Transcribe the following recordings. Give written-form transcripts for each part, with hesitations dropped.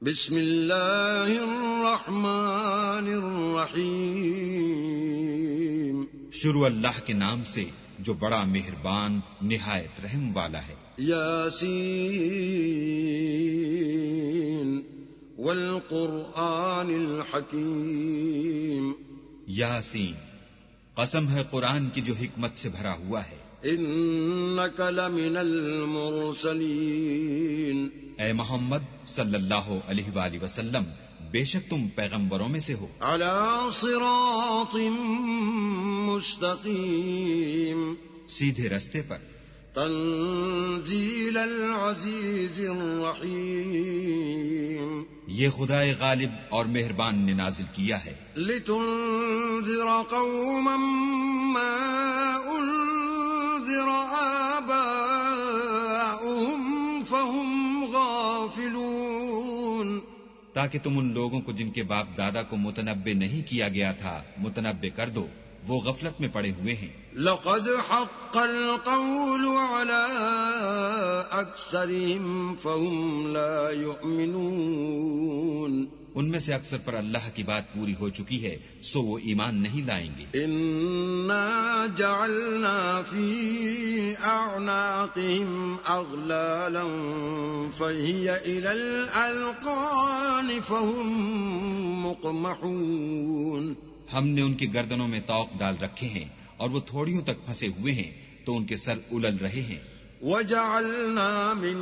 بسم اللہ الرحمن الرحیم، شروع اللہ کے نام سے جو بڑا مہربان نہایت رحم والا ہے۔ یاسین والقرآن الحکیم، یاسین، قسم ہے قرآن کی جو حکمت سے بھرا ہوا ہے۔ انک لمن المرسلین، اے محمد صلی اللہ علیہ وآلہ وسلم، بے شک تم پیغمبروں میں سے ہو۔ علی صراط مستقیم، سیدھے رستے پر۔ تنزیل العزیز الرحیم، یہ خدائے غالب اور مہربان نے نازل کیا ہے۔ لتنذر قوما ما انذر آباؤهم فهم غافلون، تاکہ تم ان لوگوں کو جن کے باپ دادا کو متنبع نہیں کیا گیا تھا متنبع کر دو، وہ غفلت میں پڑے ہوئے ہیں۔ لقد حق القول على أكثرهم فهم لا يؤمنون، ان میں سے اکثر پر اللہ کی بات پوری ہو چکی ہے، سو وہ ایمان نہیں لائیں گے۔ انا جعلنا في اعناقهم اغلالا فهي الى الاذقان فهم مقمحون، ہم نے ان کی گردنوں میں طوق ڈال رکھے ہیں اور وہ تھوڑیوں تک پھنسے ہوئے ہیں تو ان کے سر الل رہے ہیں۔ وجعلنا من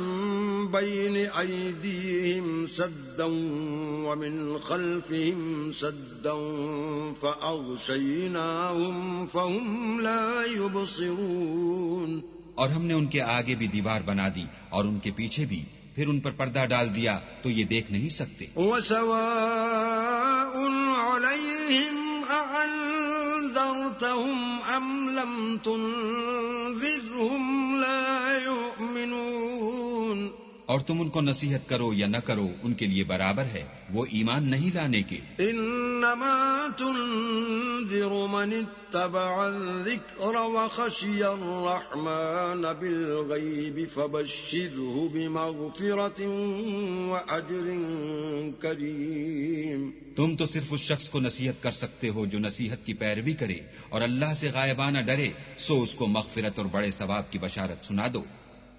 بين أيديهم سدا ومن خلفهم سدا فأغشيناهم فهم لا يبصرون، اور ہم نے ان کے آگے بھی دیوار بنا دی اور ان کے پیچھے بھی، پھر ان پر پردہ ڈال دیا تو یہ دیکھ نہیں سکتے۔ وسواء عليهم أأنذرتهم أم لم تنذرهم لا يؤمنون، اور تم ان کو نصیحت کرو یا نہ کرو ان کے لیے برابر ہے، وہ ایمان نہیں لانے کے۔ انما تنذر من اتبع الذکر وخشی الرحمن بالغیب فبشره بمغفرة واجر کریم، تم تو صرف اس شخص کو نصیحت کر سکتے ہو جو نصیحت کی پیروی کرے اور اللہ سے غائبانہ ڈرے، سو اس کو مغفرت اور بڑے ثواب کی بشارت سنا دو۔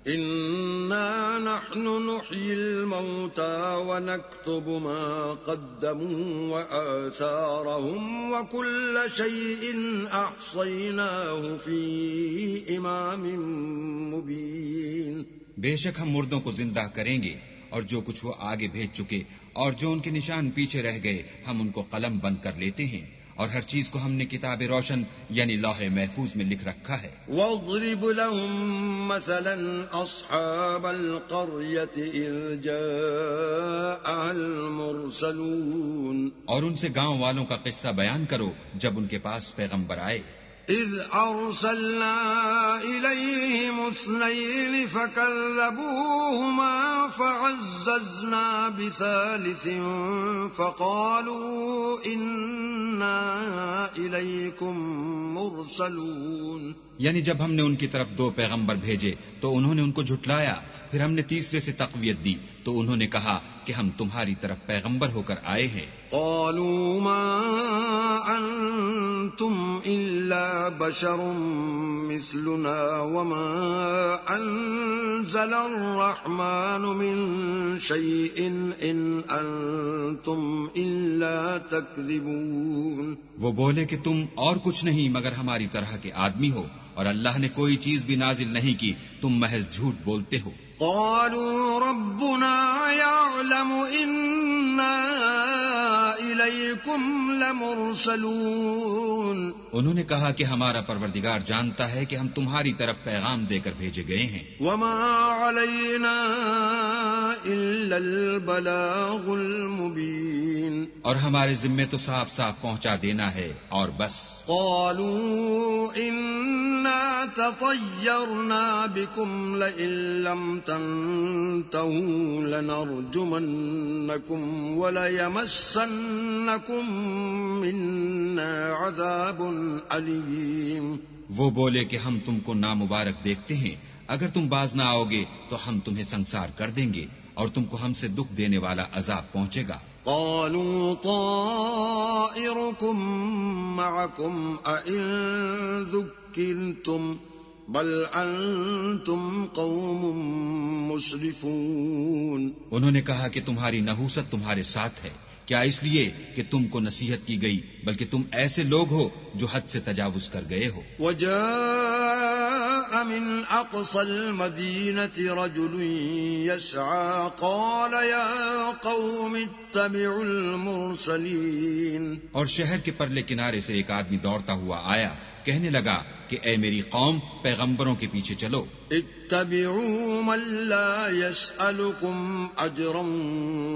انا نحن نحيي الموتى ونكتب ما قدموا وآثارهم وكل شيء احصيناه في امام مبين، بے شک ہم مردوں کو زندہ کریں گے اور جو کچھ وہ آگے بھیج چکے اور جو ان کے نشان پیچھے رہ گئے ہم ان کو قلم بند کر لیتے ہیں، اور ہر چیز کو ہم نے کتاب روشن یعنی لوح محفوظ میں لکھ رکھا ہے۔ واضرب لهم مثلا اصحاب القرية اذ جاءها المرسلون، اور ان سے گاؤں والوں کا قصہ بیان کرو جب ان کے پاس پیغمبر آئے۔ اذ ارسلنا الیہم اثنین فکذبوہما فعززنا بثالث فقالوا انا الیکم مرسلون، یعنی جب ہم نے ان کی طرف دو پیغمبر بھیجے تو انہوں نے ان کو جھٹلایا، پھر ہم نے تیسرے سے تقویت دی تو انہوں نے کہا کہ ہم تمہاری طرف پیغمبر ہو کر آئے ہیں۔ قالوا ما انتم الا بشر مثلنا وما انزل الرحمن من شيء ان انتم الا تكذبون، وہ بولے کہ تم اور کچھ نہیں مگر ہماری طرح کے آدمی ہو، اور اللہ نے کوئی چیز بھی نازل نہیں کی، تم محض جھوٹ بولتے ہو۔ قالوا ربنا يعلم إنا إليكم لمرسلون، انہوں نے کہا کہ ہمارا پروردگار جانتا ہے کہ ہم تمہاری طرف پیغام دے کر بھیجے گئے ہیں، وما علينا إلا البلاغ المبين، اور ہمارے ذمے تو صاف صاف پہنچا دینا ہے اور بس۔ قالوا إنا تطيرنا بكم لئن لم تنتهوا لنرجمنكم وليمسنكم منا عذاب أليم، وہ بولے کہ ہم تم کو نامبارک دیکھتے ہیں، اگر تم باز نہ آؤ گے تو ہم تمہیں سنسار کر دیں گے اور تم کو ہم سے دکھ دینے والا عذاب پہنچے گا۔ قالوا طائركم معكم أئن ذكرتم بل أنتم قوم مسرفون۔ انہوں نے کہا کہ تمہاری نحوست تمہارے ساتھ ہے، کیا اس لیے کہ تم کو نصیحت کی گئی، بلکہ تم ایسے لوگ ہو جو حد سے تجاوز کر گئے ہو۔ وجاء من أقصى المدينة رجل يسعى قال يا قوم اتبعوا المرسلين۔ اور شہر کے پرلے کنارے سے ایک آدمی دوڑتا ہوا آیا، کہنے لگا کہ اے میری قوم، پیغمبروں کے پیچھے چلو۔ اتبعوا من لا يسألكم أجرا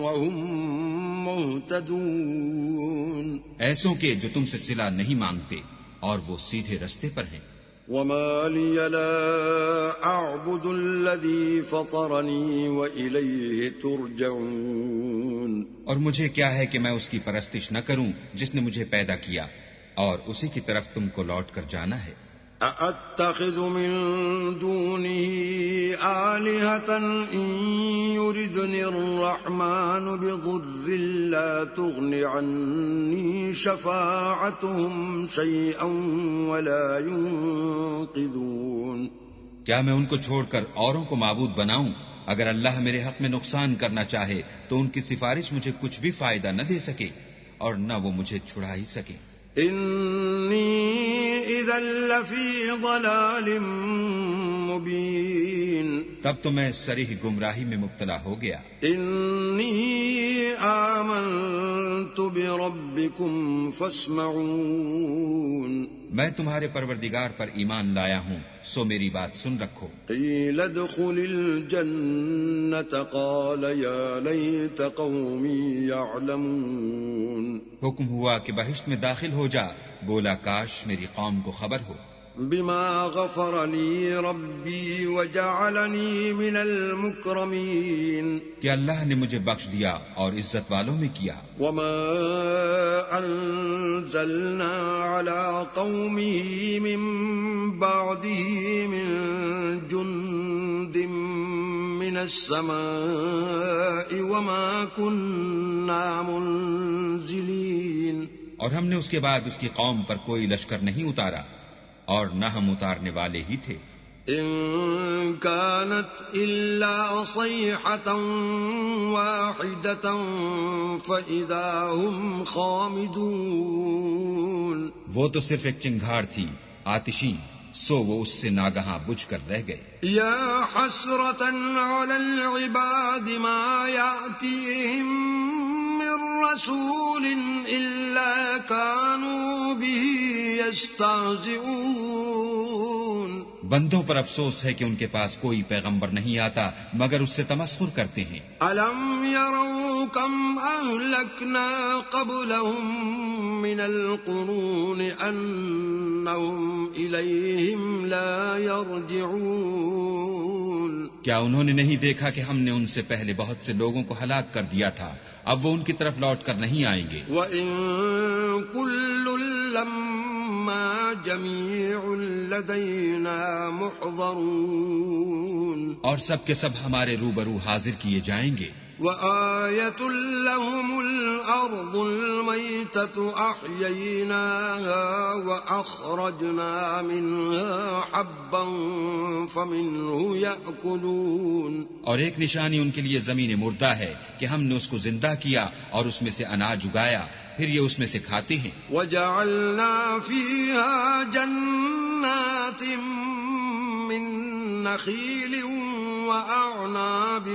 وهم مهتدون۔ ایسوں کے جو تم سے صلہ نہیں مانگتے اور وہ سیدھے رستے پر ہیں۔ وما لي لا أعبد الذي فطرني وإليه ترجعون۔ اور مجھے کیا ہے کہ میں اس کی پرستش نہ کروں جس نے مجھے پیدا کیا، اور اسی کی طرف تم کو لوٹ کر جانا ہے۔ أأتخذ من دونه آلهة إن يردني الرحمن بضر لا تغن عني شفاعتهم شيئا ولا ينقذون۔ کیا میں ان کو چھوڑ کر اوروں کو معبود بناؤں؟ اگر اللہ میرے حق میں نقصان کرنا چاہے تو ان کی سفارش مجھے کچھ بھی فائدہ نہ دے سکے اور نہ وہ مجھے چھڑا ہی سکے۔ إني إذا لفي ضلال مبين۔ تب تو میں صریح گمراہی میں مبتلا ہو گیا۔ إني آمنت بربكم فاسمعون۔ میں تمہارے پروردگار پر ایمان لایا ہوں، سو میری بات سن رکھو۔ قيل ادخل الجنة قال يا ليت قومي يعلمون۔ حکم ہوا کہ بہشت میں داخل ہو جا، بولا کاش میری قوم کو خبر ہو۔ بما غفر لي ربي وجعلني من المكرمين۔ کہ اللہ نے مجھے بخش دیا اور عزت والوں میں کیا۔ وما أنزلنا على قومه من بعده من جند من السماء وما كنا منزلين۔ اور ہم نے اس کے بعد اس کی قوم پر کوئی لشکر نہیں اتارا اور نہ ہم اتارنے والے ہی تھے۔ إن كانت إلا صيحة واحدة فإذا هم خامدون۔ وہ تو صرف ایک چنگھاڑ تھی آتشین، سو وہ اس سے ناگہاں بجھ کر رہ گئے۔ يا حسرة على العباد ما يأتيهم من رسول إلا كانوا به يستهزئون۔ بندوں پر افسوس ہے کہ ان کے پاس کوئی پیغمبر نہیں آتا مگر اس سے تمسخر کرتے ہیں۔ ألم يروا كم أهلكنا قبلهم من القرون أنهم إليهم لا يرجعون۔ کیا انہوں نے نہیں دیکھا کہ ہم نے ان سے پہلے بہت سے لوگوں کو ہلاک کر دیا تھا، اب وہ ان کی طرف لوٹ کر نہیں آئیں گے۔ وَإِن كُلٌّ لَّمَّا جَمِيعٌ لَّدَيْنَا مُحْضَرُونَ۔ اور سب کے سب ہمارے روبرو حاضر کیے جائیں گے۔ وآية لهم الأرض الميتة أحييناها وأخرجنا منها حبا فمنه يأكلون۔ اور ایک نشانی ان کے لیے زمین مردہ ہے کہ ہم نے اس کو زندہ کیا اور اس میں سے اناج اگایا، پھر یہ اس میں سے کھاتے ہیں۔ وجعلنا فيها جنات من نخيل وأعناب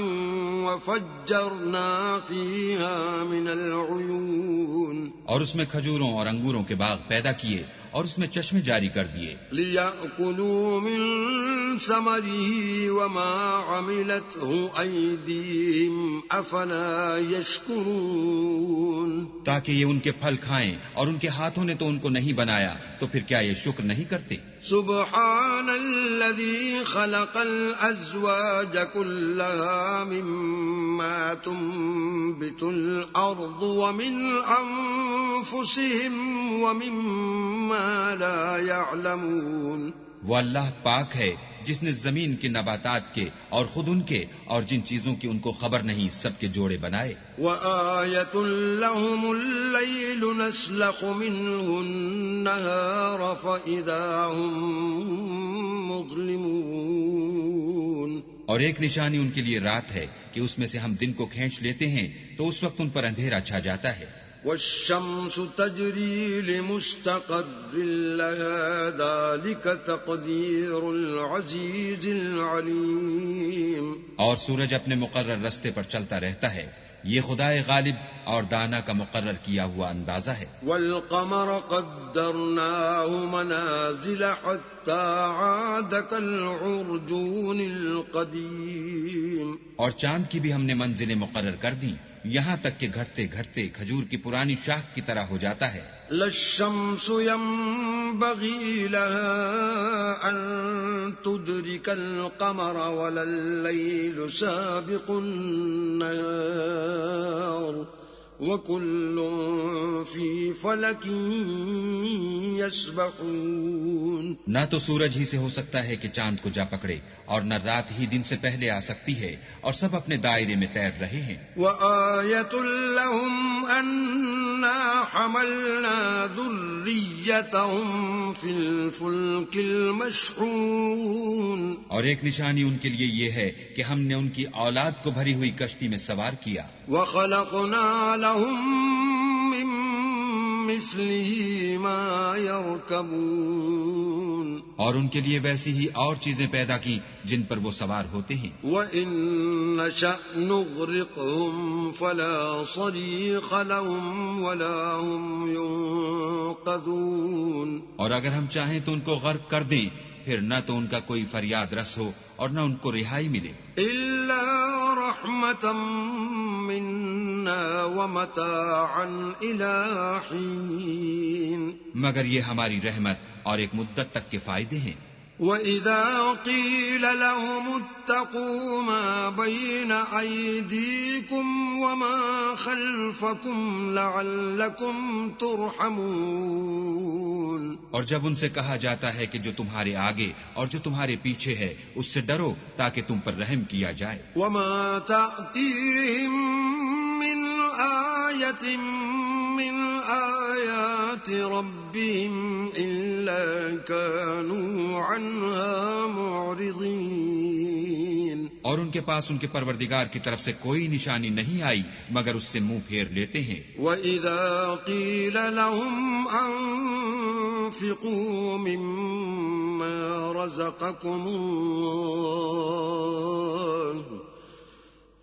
وفجرنا فيها من العيون۔ اور اس میں کھجوروں اور انگوروں کے باغ پیدا کیے اور اس میں چشمے جاری کر دیے۔ لِيَأْكُلُوا مِن ثَمَرِهِ وَمَا عَمِلَتْهُ أَيْدِيهِمْ أَفَلَا يَشْكُرُونَ۔ تاکہ یہ ان کے پھل کھائیں اور ان کے ہاتھوں نے تو ان کو نہیں بنایا، تو پھر کیا یہ شکر نہیں کرتے؟ سبحان الذي خلق الأزواج كلها مما تنبت الأرض ومن أنفسهم ومما لا يعلمون۔ وہ اللہ پاک ہے جس نے زمین کے نباتات کے اور خود ان کے اور جن چیزوں کی ان کو خبر نہیں سب کے جوڑے بنائے. وآية لهم الليل نسلخ منه النهار فإذا هم مظلمون. اور ایک نشانی ان کے لیے رات ہے کہ اس میں سے ہم دن کو کھینچ لیتے ہیں تو اس وقت ان پر اندھیرا چھا جاتا ہے. والشمس تجري لمستقر لها ذلك تقدير العزيز العليم. اور سورج اپنے مقرر رستے پر چلتا رہتا ہے، یہ خدائے غالب اور دانا کا مقرر کیا ہوا اندازہ ہے. والقمر قدرناه منازل حتى عاد كالعرجون القديم. اور چاند کی بھی ہم نے منزلیں مقرر کر دیں یہاں تک کہ گھٹتے گھٹتے کھجور کی پرانی شاخ کی طرح ہو جاتا ہے. لا الشمس ينبغي لها أن تدرك القمر ولا الليل سابق النهار وكل في فلك يسبحون. نہ تو سورج ہی سے ہو سکتا ہے کہ چاند کو جا پکڑے اور نہ رات ہی دن سے پہلے آ سکتی ہے اور سب اپنے دائرے میں تیر رہے ہیں. وآية لهم أنا حملنا ذريتهم في الفلك المشحون. اور ایک نشانی ان کے لیے یہ ہے کہ ہم نے ان کی اولاد کو بھری ہوئی کشتی میں سوار کیا. وخلقنا لهم من مثله ما يركبون. اور ان کے لیے ویسی ہی اور چیزیں پیدا کی جن پر وہ سوار ہوتے ہیں. وَإِن نَّشَأْ نُغْرِقْهُمْ فَلَا صَرِيخَ لَهُمْ وَلَا هُمْ يُنقَذُونَ. اور اگر ہم چاہیں تو ان کو غرق کر دیں پھر نہ تو ان کا کوئی فریاد رس ہو اور نہ ان کو رہائی ملے. إِلَّا رَحْمَةً مِنَّا وَمَتَاعًا إِلَىٰ حِينٍ. مگر یہ ہماری رحمت اور ایک مدت تک کے فائدے ہیں. وَإِذَا قِيلَ لَهُمُ اتَّقُوا مَا بَيْنَ أَيْدِيكُمْ وَمَا خَلْفَكُمْ لَعَلَّكُمْ تُرْحَمُونَ. اور جب ان سے کہا جاتا ہے کہ جو تمہارے آگے اور جو تمہارے پیچھے ہے اس سے ڈرو تاکہ تم پر رحم کیا جائے. وَمَا تَأْتِيهِم مِّنْ آيَةٍ مِّنْ آيَاتِ رَبِّهِمْ إِلَّا كَانُوا عَنْهَا مُعْرِضِينَ. اور ان کے پاس ان کے پروردگار کی طرف سے کوئی نشانی نہیں آئی مگر اس سے منہ پھیر لیتے ہیں. وَإِذَا قِيلَ لَهُمْ أَنفِقُوا مِمَّا رَزَقَكُمُ اللَّهُ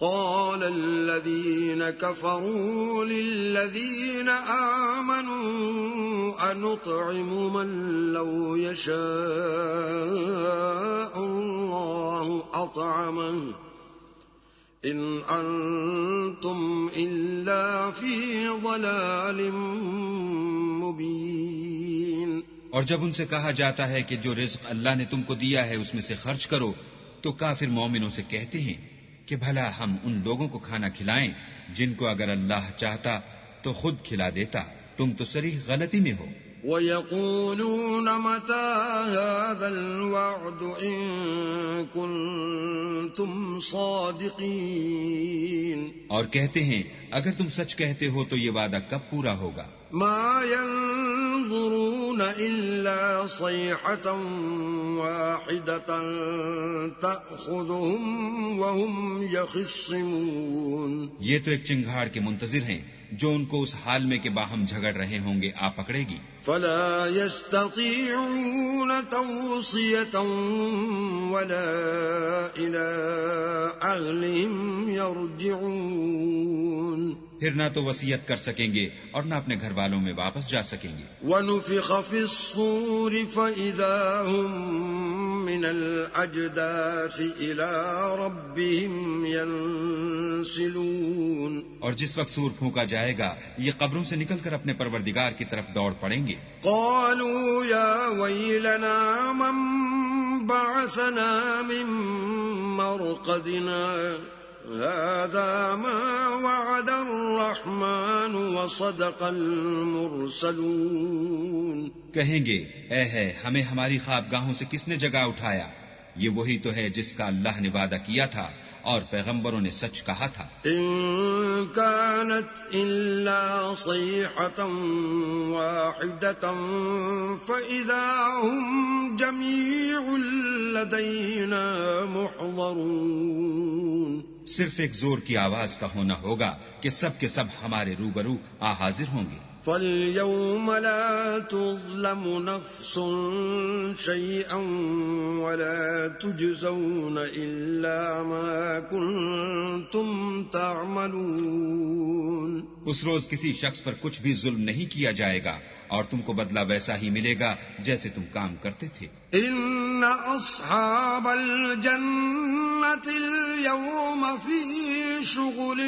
قال الذين كفروا للذين آمنوا أنطعم من لو يشاء الله أطعمه إن أنتم إلا في ضلال مبين. اور جب ان سے کہا جاتا ہے کہ جو رزق اللہ نے تم کو دیا ہے اس میں سے خرچ کرو تو کافر مومنوں سے کہتے ہیں کہ بھلا ہم ان لوگوں کو کھانا کھلائیں جن کو اگر اللہ چاہتا تو خود کھلا دیتا، تم تو صریح غلطی میں ہو. وَيَقُولُونَ مَتَى هَذَا الْوَعْدُ إِن كُنتُمْ صَادِقِينَ. اور کہتے ہیں اگر تم سچ کہتے ہو تو یہ وعدہ کب پورا ہوگا. مَا يَنظُرُونَ إِلَّا صَيْحَةً وَاحِدَةً تَأْخُذُهُمْ وَهُمْ يَخِصِّمُونَ. یہ تو ایک چنگھاڑ کے منتظر ہیں جو ان کو اس حال میں کہ باہم جھگڑ رہے ہوں گے آ پکڑے گی. فَلَا يَسْتَطِيعُونَ تَوْصِيَةً وَلَا إِلَىٰ أَهْلِهِمْ يَرْجِعُونَ. پھر نہ تو وصیت کر سکیں گے اور نہ اپنے گھر والوں میں واپس جا سکیں گے. وَنُفِخَ فِي الصُّورِ فَإِذَا هُم مِّنَ الْأَجْدَاثِ إِلَىٰ رَبِّهِمْ يَنسِلُونَ. اور جس وقت سور پھونکا جائے گا یہ قبروں سے نکل کر اپنے پروردگار کی طرف دوڑ پڑیں گے. قَالُوا يَا وَيْلَنَا مَن بَعَثَنَا مِن مَّرْقَدِنَا هَذَا مَا وَعَدَ الرَّحْمَٰنُ وَصَدَقَ الْمُرْسَلُونَ. کہیں گے اے ہے ہمیں ہماری خوابگاہوں سے کس نے جگا اٹھایا، یہ وہی تو ہے جس کا اللہ نے وعدہ کیا تھا اور پیغمبروں نے سچ کہا تھا. إن كانت إلا صيحة واحدة فإذا هم جميع لدينا محضرون. صرف ایک زور کی آواز کا ہونا ہوگا کہ سب کے سب ہمارے روبرو حاضر ہوں گے. فَالْيَوْمَ لَا تُظْلَمُ نَفْسٌ شَيْئًا وَلَا تُجْزَوْنَ إِلَّا مَا كُنتُمْ تَعْمَلُونَ. اس روز کسی شخص پر کچھ بھی ظلم نہیں کیا جائے گا اور تم کو بدلہ ویسا ہی ملے گا جیسے تم کام کرتے تھے. إِنَّ أَصْحَابَ الْجَنَّةِ الْيَوْمَ فِي شُغُلٍ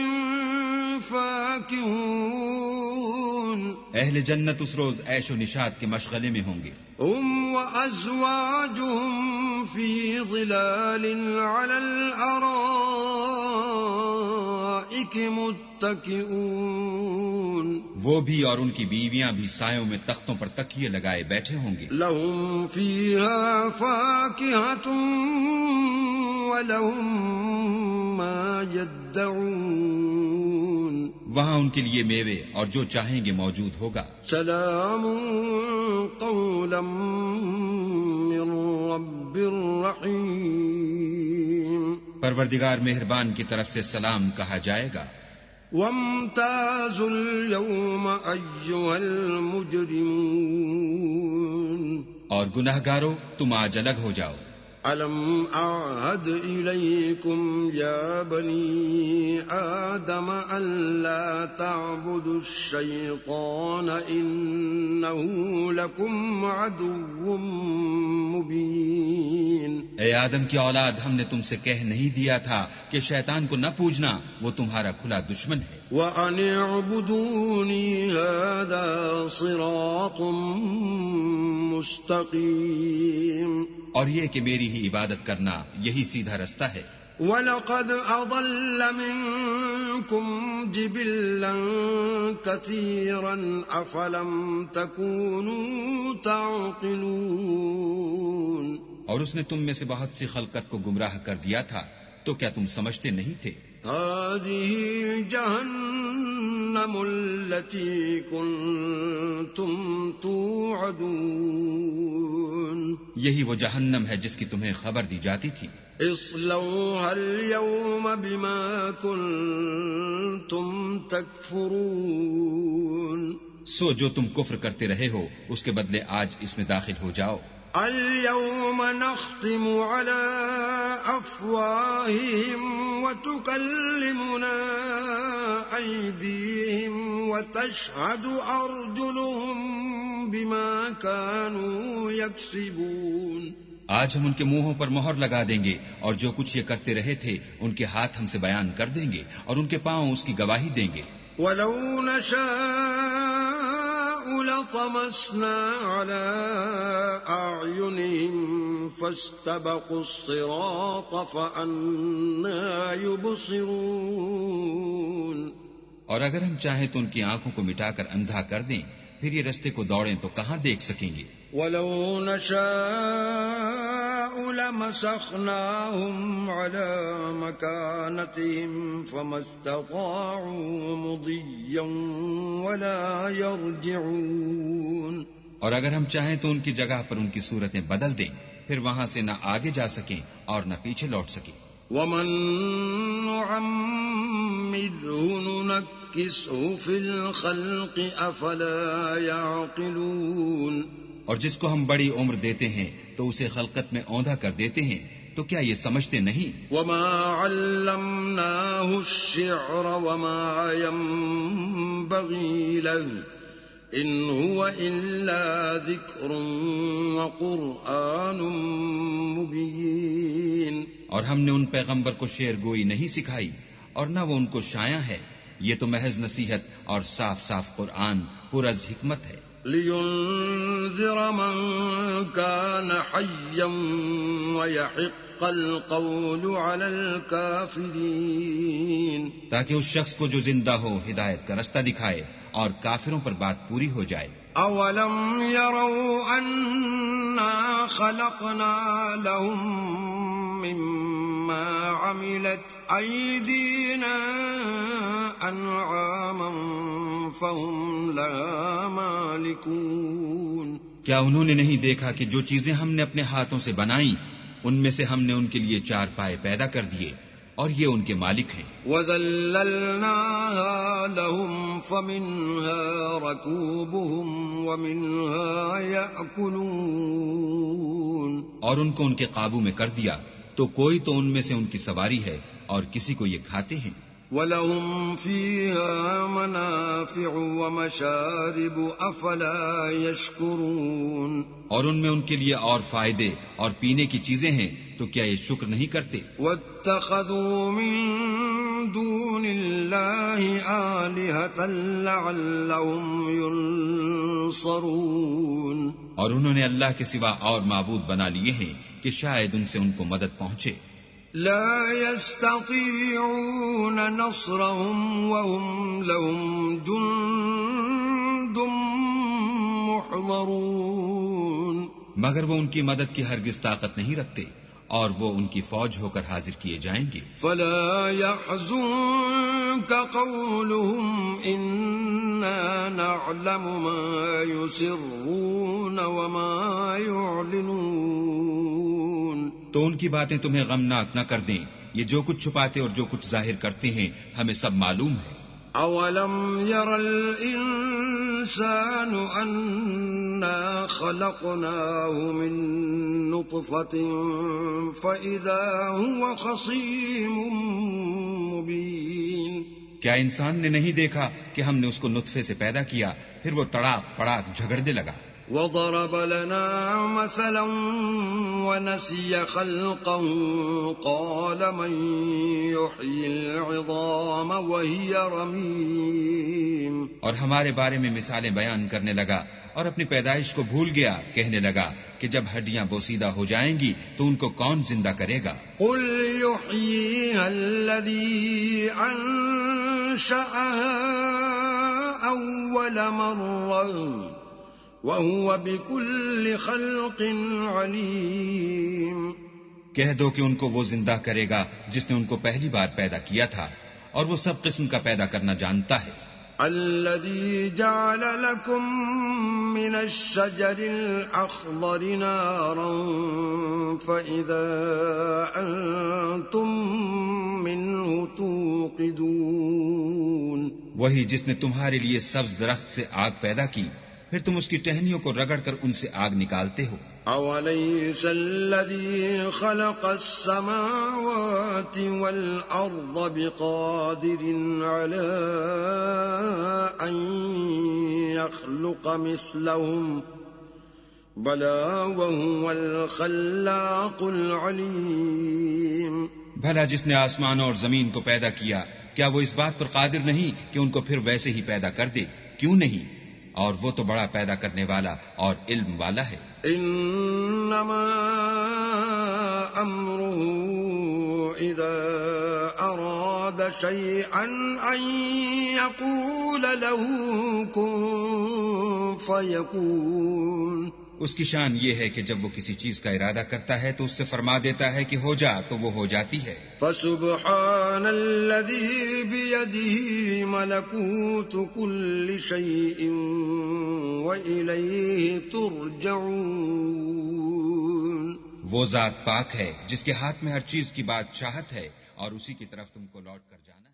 فَاكِهُونَ. اہل جنت اس روز عیش و نشاط کے مشغلے میں ہوں گے. هم وأزواجهم في ظلال على الأرائك متكئون. وہ بھی اور ان کی بیویاں بھی سایوں میں تختوں پر تکیے لگائے بیٹھے ہوں گے. لهم فيها فاكهة ولهم ما يدعون. وہاں ان کے لیے میوے اور جو چاہیں گے موجود ہوگا. سلام قولا من رب رحیم. پروردگار مہربان کی طرف سے سلام کہا جائے گا. وامتازوا اليوم أيها المجرمون. اور گناہگارو تم آج الگ ہو جاؤ. ألم أعهد إليكم يا بني آدم ألا تعبدوا الشيطان إنه لكم عدو مبين. اے آدم کی اولاد، ہم نے تم سے کہہ نہیں دیا تھا کہ شیطان کو نہ پوجنا، وہ تمہارا کھلا دشمن ہے. وَأَنِ اعْبُدُونِي هَذَا صِرَاطٌ مُسْتَقِيمٌ. اور یہ کہ میری ہی عبادت کرنا یہی سیدھا رستہ ہے. وَلَقَدْ أَضَلَّ مِنكُمْ جِبِلًّا كَثِيرًا أَفَلَمْ تَكُونُوا تَعْقِلُونَ. اور اس نے تم میں سے بہت سی خلقت کو گمراہ کر دیا تھا، تو کیا تم سمجھتے نہیں تھے؟ هذه جهنم التي كنتم توعدون. یہی وہ جہنم ہے جس کی تمہیں خبر دی جاتی تھی. اصلوها اليوم بما كنتم تكفرون. سو جو تم کفر کرتے رہے ہو اس کے بدلے آج اس میں داخل ہو جاؤ. اليوم نختم على أفواههم وتكلمنا أيديهم وتشهد أرجلهم بما كانوا يكسبون. آج ہم ان کے منہوں پر مہر لگا دیں گے اور جو کچھ یہ کرتے رہے تھے ان کے ہاتھ ہم سے بیان کر دیں گے اور ان کے پاؤں اس کی گواہی دیں گے. وَلَوْ نَشَاءُ لَطَمَسْنَا عَلَىٰ أَعْيُنِهِمْ فَاسْتَبَقُوا الصِّرَاطَ فَأَنَّىٰ يُبْصِرُونَ. اور اگر ہم چاہیں تو ان کی آنکھوں کو مٹا کر اندھا کر دیں، پھر یہ رستے کو دوڑیں تو کہاں دیکھ سکیں گے. وَلَوْ نَشَاءُ لَمَسَخْنَاهُمْ عَلَىٰ مَكَانَتِهِمْ فَمَا اسْتَطَاعُوا مُضِيًّا وَلَا يَرْجِعُونَ. اور اگر ہم چاہیں تو ان کی جگہ پر ان کی صورتیں بدل دیں، پھر وہاں سے نہ آگے جا سکیں اور نہ پیچھے لوٹ سکیں. وَمَن نُّعَمِّرْهُ نُنَكِّسْهُ فِي الْخَلْقِ أَفَلَا يَعْقِلُونَ. اور جس کو ہم بڑی عمر دیتے ہیں تو اسے خلقت میں اوندھا کر دیتے ہیں، تو کیا یہ سمجھتے نہیں؟ وَمَا عَلَّمْنَاهُ الشِّعْرَ وَمَا يَنبَغِي لَهُ إِنْ هُوَ إِلَّا ذِكْرٌ وَقُرْآنٌ مُبِينٌ. اور ہم نے ان پیغمبر کو شعر گوئی نہیں سکھائی اور نہ وہ ان کو شایع ہے، یہ تو محض نصیحت اور صاف صاف قرآن پرز حکمت ہے. لِيُنذِرَ مَن كَانَ حَيًّا وَيَحِقَّ يحق القول على الكافرين تاکہ اس شخص کو جو زندہ ہو ہدایت کا رستہ دکھائے اور کافروں پر بات پوری ہو جائے. أولم يروا أنا خلقنا لهم مما عملت أيدينا أنعاما فهم لها مالكون کیا انہوں نے نہیں دیکھا کہ جو چیزیں ہم نے اپنے ہاتھوں سے بنائیں ان میں سے ہم نے ان کے لیے 4 پائے پیدا کر دیے اور یہ ان کے مالک ہیں. وَذَلَّلْنَاهَا لَهُمْ فَمِنْهَا رَكُوبُهُمْ وَمِنْهَا يَأْكُلُونَ اور ان کو ان کے قابو میں کر دیا تو کوئی تو ان میں سے ان کی سواری ہے اور کسی کو یہ کھاتے ہیں. وَلَهُمْ فِيهَا مَنَافِعُ وَمَشَارِبُ أَفَلَا يَشْكُرُونَ اور ان میں ان کے لیے اور فائدے اور پینے کی چیزیں ہیں تو کیا یہ شکر نہیں کرتے. وَاتَّخَذُوا مِن دُونِ اللَّهِ آلِهَةً لَعَلَّهُمْ يُنصَرُونَ اور انہوں نے اللہ کے سوا اور معبود بنا لیے ہیں کہ شاید ان سے ان کو مدد پہنچے. لا يستطيعون نصرهم وهم لهم جند محضرون مگر وہ ان کی مدد کی ہرگز طاقت نہیں رکھتے اور وہ ان کی فوج ہو کر حاضر کیے جائیں گے. فلا يحزنك قولهم إنا نعلم ما يسرون وما يعلنون تو ان کی باتیں تمہیں غمناک نہ کر دیں. یہ جو کچھ چھپاتے اور جو کچھ ظاہر کرتے ہیں ہمیں سب معلوم ہے. اولم ير الانسان انا خلقناه من نطفة فاذا هو خصيم مبين کیا انسان نے نہیں دیکھا کہ ہم نے اس کو نطفے سے پیدا کیا پھر وہ تڑاک پڑاک جھگڑنے لگا. وضرب لنا مثلا ونسي خلقه قال من يحيي العظام وهي رميم اور ہمارے بارے میں مثالیں بیان کرنے لگا اور اپنی پیدائش کو بھول گیا. کہنے لگا کہ جب ہڈیاں بوسیدہ ہو جائیں گی تو ان کو کون زندہ کرے گا. قل يحييها الذي أنشأها أول مرة وَهُوَ بِكُلِّ خَلْقٍ عَلِيمٌ کہہ دو کہ ان کو وہ زندہ کرے گا جس نے ان کو پہلی بار پیدا کیا تھا اور وہ سب قسم کا پیدا کرنا جانتا ہے. الَّذِي جَعَلَ لَكُم مِّنَ الشَّجَرِ الْأَخْضَرِ نَارًا فَإِذَا أَنتُم مِّنْهُ تُوقِدُونَ وہی جس نے تمہارے لیے سبز درخت سے آگ پیدا کی پھر تم اس کی ٹہنیوں کو رگڑ کر ان سے آگ نکالتے ہو. أَوَلَيْسَ الَّذِي خَلَقَ السَّمَاوَاتِ وَالْأَرْضَ بِقَادِرٍ عَلَىٰ أَن يَخْلُقَ مِثْلَهُم بَلَىٰ وَهُوَ الْخَلَّاقُ الْعَلِيمُ بھلا جس نے آسمان اور زمین کو پیدا کیا کیا وہ اس بات پر قادر نہیں کہ ان کو پھر ویسے ہی پیدا کر دے؟ کیوں نہیں؟ اور وہ تو بڑا پیدا کرنے والا اور علم والا ہے. انما امره اذا اراد شيئا ان يقول له كن فيكون اس کی شان یہ ہے کہ جب وہ کسی چیز کا ارادہ کرتا ہے تو اس سے فرما دیتا ہے کہ ہو جا تو وہ ہو جاتی ہے. فسبحان الذي بيده ملكوت كل شيء وإليه ترجعون وہ ذات پاک ہے جس کے ہاتھ میں ہر چیز کی بادشاہت ہے اور اسی کی طرف تم کو لوٹ کر جانا ہے.